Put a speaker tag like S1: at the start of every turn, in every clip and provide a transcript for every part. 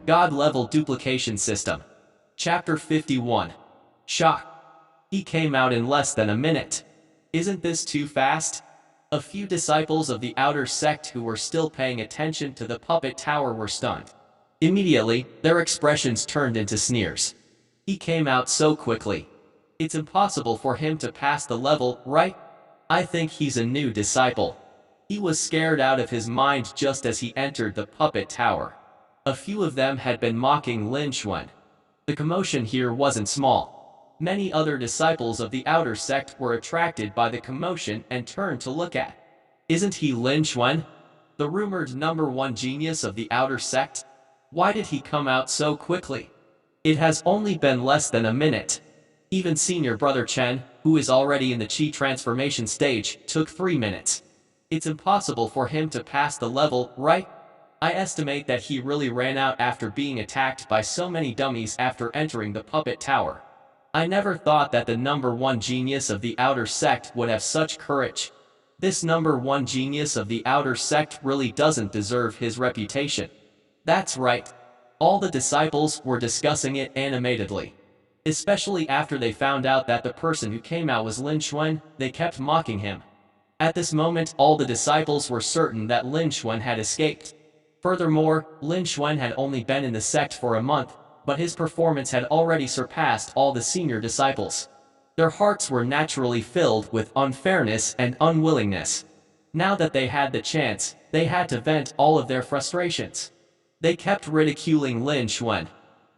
S1: God-level duplication system. Chapter 51. Shock. He came out in less than a minute. Isn't this too fast? A few disciples of the outer sect who were still paying attention to the puppet tower were stunned. Immediately, their expressions turned into sneers. He came out so quickly. It's impossible for him to pass the level, right? I think he's a new disciple. He was scared out of his mind just as he entered the puppet tower. A few of them had been mocking Lin Xuan. The commotion here wasn't small. Many other disciples of the outer sect were attracted by the commotion and turned to look at. Isn't he Lin Xuan? The rumored number one genius of the outer sect? Why did he come out so quickly? It has only been less than a minute. Even senior brother Chen, who is already in the Qi transformation stage, took 3 minutes. It's impossible for him to pass the level, right? I estimate that he really ran out after being attacked by so many dummies after entering the puppet tower. I never thought that the number one genius of the outer sect would have such courage. This number one genius of the outer sect really doesn't deserve his reputation. That's right. All the disciples were discussing it animatedly. Especially after they found out that the person who came out was Lin Xuan, they kept mocking him. At this moment, all the disciples were certain that Lin Xuan had escaped. Furthermore, Lin Xuan had only been in the sect for a month, but his performance had already surpassed all the senior disciples. Their hearts were naturally filled with unfairness and unwillingness. Now that they had the chance, they had to vent all of their frustrations. They kept ridiculing Lin Xuan.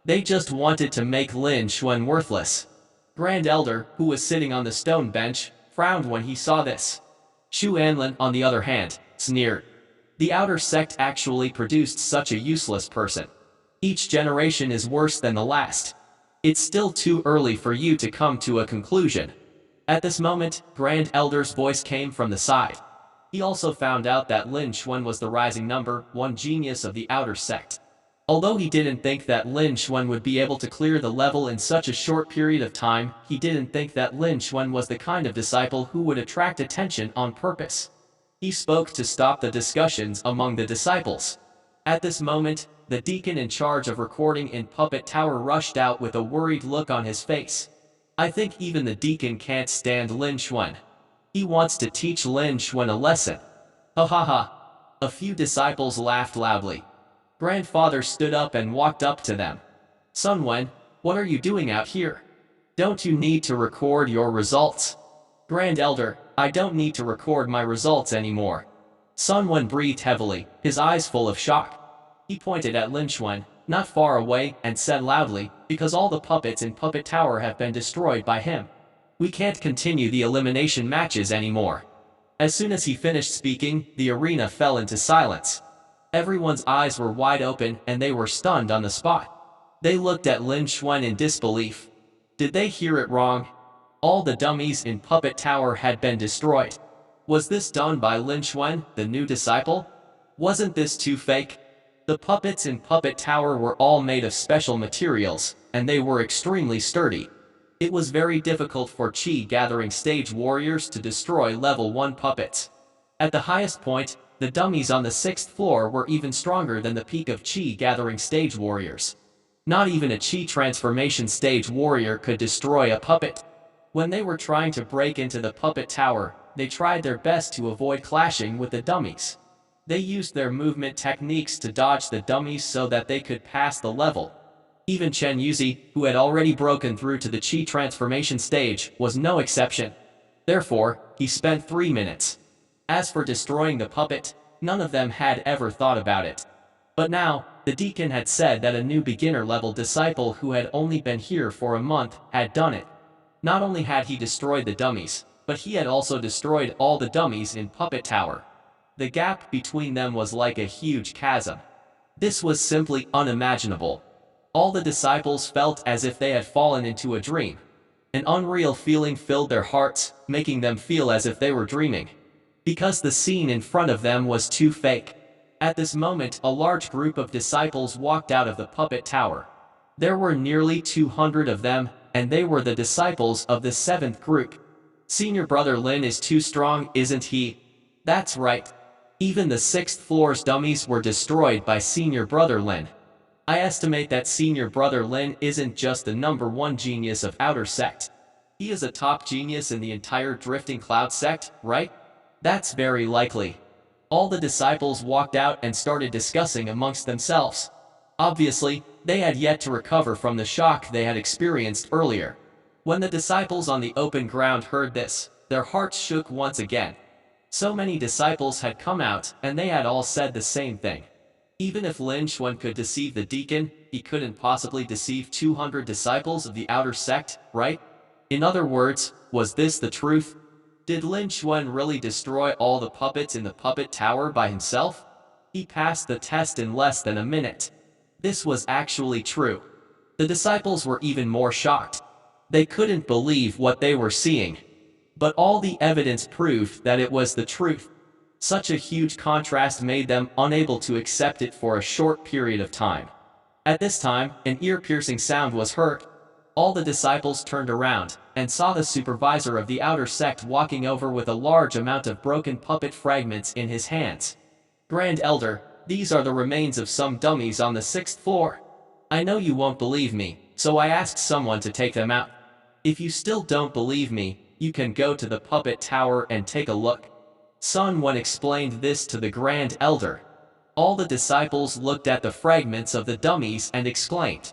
S1: They just wanted to make Lin Xuan worthless. Grand Elder, who was sitting on the stone bench, frowned when he saw this. Shu Anlin, on the other hand, sneered. The outer sect actually produced such a useless person. Each generation is worse than the last. It's still too early for you to come to a conclusion. At this moment, Grand Elder's voice came from the side. He also found out that Lin Xuan was the rising number one genius of the outer sect. Although he didn't think that Lin Xuan would be able to clear the level in such a short period of time, he didn't think that Lin Xuan was the kind of disciple who would attract attention on purpose. He spoke to stop the discussions among the disciples. At this moment, the deacon in charge of recording in Puppet Tower rushed out with a worried look on his face. I think even the deacon can't stand Lin Xuan. He wants to teach Lin Xuan a lesson. Ha ha ha. A few disciples laughed loudly. Grandfather stood up and walked up to them. Sun Wen, what are you doing out here? Don't you need to record your results? Grand Elder, I don't need to record my results anymore. Sun Wen breathed heavily, his eyes full of shock. He pointed at Lin Xuan, not far away, and said loudly, because all the puppets in Puppet Tower have been destroyed by him. We can't continue the elimination matches anymore. As soon as he finished speaking, the arena fell into silence. Everyone's eyes were wide open and they were stunned on the spot. They looked at Lin Xuan in disbelief. Did they hear it wrong? All the dummies in Puppet Tower had been destroyed. Was this done by Lin Xuan, the new disciple? Wasn't this too fake? The puppets in Puppet Tower were all made of special materials, and they were extremely sturdy. It was very difficult for Qi gathering stage warriors to destroy level 1 puppets. At the highest point, the dummies on the 6th floor were even stronger than the peak of Qi gathering stage warriors. Not even a Qi transformation stage warrior could destroy a puppet. When they were trying to break into the Puppet Tower, they tried their best to avoid clashing with the dummies. They used their movement techniques to dodge the dummies so that they could pass the level. Even Chen Yuzi, who had already broken through to the Qi transformation stage, was no exception. Therefore, he spent 3 minutes. As for destroying the puppet, none of them had ever thought about it. But now, the deacon had said that a new beginner-level disciple who had only been here for a month had done it. Not only had he destroyed the dummies, but he had also destroyed all the dummies in Puppet Tower. The gap between them was like a huge chasm. This was simply unimaginable. All the disciples felt as if they had fallen into a dream. An unreal feeling filled their hearts, making them feel as if they were dreaming. Because the scene in front of them was too fake. At this moment, a large group of disciples walked out of the Puppet Tower. There were nearly 200 of them, and they were the disciples of the 7th group. Senior brother Lin is too strong, isn't he? That's right. Even the 6th floor's dummies were destroyed by senior brother Lin. I estimate that senior brother Lin isn't just the #1 genius of outer sect. He is a top genius in the entire drifting cloud sect, right? That's very likely. All the disciples walked out and started discussing amongst themselves. Obviously, they had yet to recover from the shock they had experienced earlier. When the disciples on the open ground heard this, their hearts shook once again. So many disciples had come out, and they had all said the same thing. Even if Lin Xuan could deceive the deacon, he couldn't possibly deceive 200 disciples of the outer sect, right? In other words, was this the truth? Did Lin Xuan really destroy all the puppets in the puppet tower by himself? He passed the test in less than a minute. This was actually true. The disciples were even more shocked. They couldn't believe what they were seeing. But all the evidence proved that it was the truth. Such a huge contrast made them unable to accept it for a short period of time. At this time, an ear-piercing sound was heard. All the disciples turned around, and saw the supervisor of the outer sect walking over with a large amount of broken puppet fragments in his hands. Grand Elder, these are the remains of some dummies on the 6th floor. I know you won't believe me, so I asked someone to take them out. If you still don't believe me, you can go to the puppet tower and take a look. Sun Wen explained this to the Grand Elder. All the disciples looked at the fragments of the dummies and exclaimed,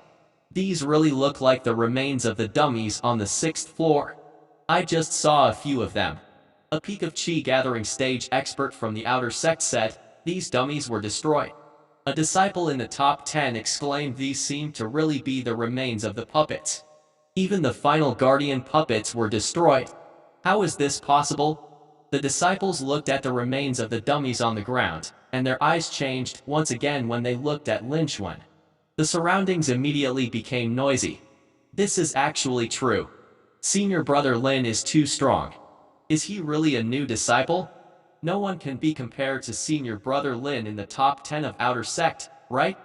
S1: "These really look like the remains of the dummies on the 6th floor. I just saw a few of them." A Peak of Chi gathering stage expert from the outer sect said, "These dummies were destroyed." A disciple in the top 10 exclaimed these seemed to really be the remains of the puppets. Even the final guardian puppets were destroyed. How is this possible? The disciples looked at the remains of the dummies on the ground, and their eyes changed once again when they looked at Lin Xuan. The surroundings immediately became noisy. This is actually true. Senior brother Lin is too strong. Is he really a new disciple? No one can be compared to senior brother Lin in the top 10 of outer sect, right?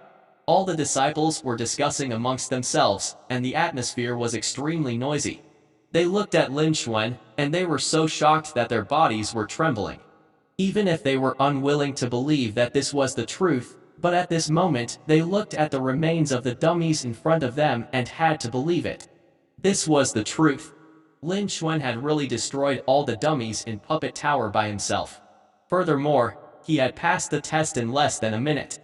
S1: All the disciples were discussing amongst themselves, and the atmosphere was extremely noisy. They looked at Lin Xuan, and they were so shocked that their bodies were trembling. Even if they were unwilling to believe that this was the truth, but at this moment they looked at the remains of the dummies in front of them and had to believe it. This was the truth. Lin Xuan had really destroyed all the dummies in Puppet Tower by himself. Furthermore, he had passed the test in less than a minute.